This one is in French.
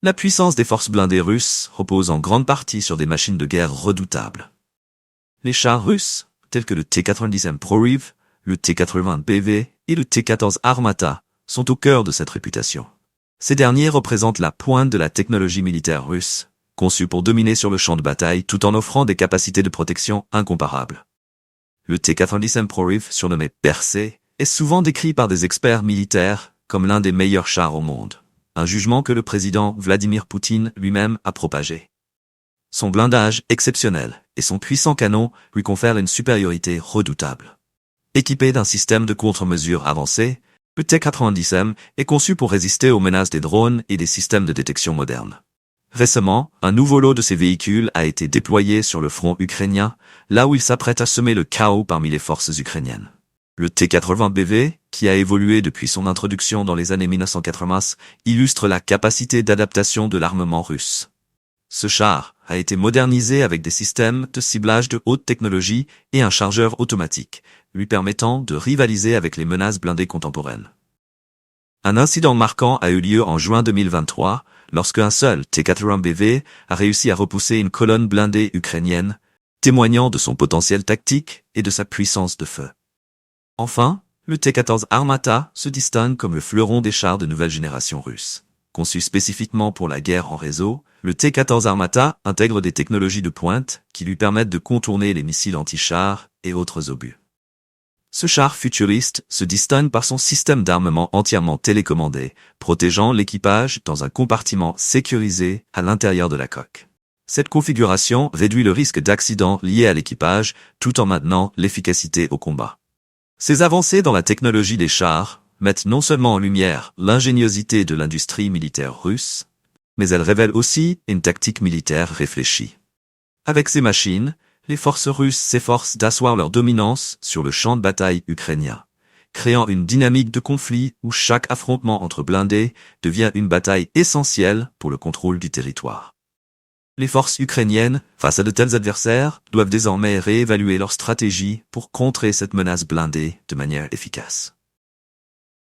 La puissance des forces blindées russes repose en grande partie sur des machines de guerre redoutables. Les chars russes, tels que le T-90M Proriev, le T-80 BV et le T-14 Armata, sont au cœur de cette réputation. Ces derniers représentent la pointe de la technologie militaire russe, conçue pour dominer sur le champ de bataille tout en offrant des capacités de protection incomparables. Le T-90M Proriev, surnommé Percé, est souvent décrit par des experts militaires comme l'un des meilleurs chars au monde, un jugement que le président Vladimir Poutine lui-même a propagé. Son blindage exceptionnel et son puissant canon lui confèrent une supériorité redoutable. Équipé d'un système de contre-mesure avancé, le T-90M est conçu pour résister aux menaces des drones et des systèmes de détection modernes. Récemment, un nouveau lot de ces véhicules a été déployé sur le front ukrainien, là où il s'apprête à semer le chaos parmi les forces ukrainiennes. Le T-80 BV, qui a évolué depuis son introduction dans les années 1980, illustre la capacité d'adaptation de l'armement russe. Ce char a été modernisé avec des systèmes de ciblage de haute technologie et un chargeur automatique, lui permettant de rivaliser avec les menaces blindées contemporaines. Un incident marquant a eu lieu en juin 2023, lorsque un seul T-80 BV a réussi à repousser une colonne blindée ukrainienne, témoignant de son potentiel tactique et de sa puissance de feu. Enfin, le T-14 Armata se distingue comme le fleuron des chars de nouvelle génération russe. Conçu spécifiquement pour la guerre en réseau, le T-14 Armata intègre des technologies de pointe qui lui permettent de contourner les missiles anti-chars et autres obus. Ce char futuriste se distingue par son système d'armement entièrement télécommandé, protégeant l'équipage dans un compartiment sécurisé à l'intérieur de la coque. Cette configuration réduit le risque d'accident lié à l'équipage tout en maintenant l'efficacité au combat. Ces avancées dans la technologie des chars mettent non seulement en lumière l'ingéniosité de l'industrie militaire russe, mais elles révèlent aussi une tactique militaire réfléchie. Avec ces machines, les forces russes s'efforcent d'asseoir leur dominance sur le champ de bataille ukrainien, créant une dynamique de conflit où chaque affrontement entre blindés devient une bataille essentielle pour le contrôle du territoire. Les forces ukrainiennes, face à de tels adversaires, doivent désormais réévaluer leur stratégie pour contrer cette menace blindée de manière efficace.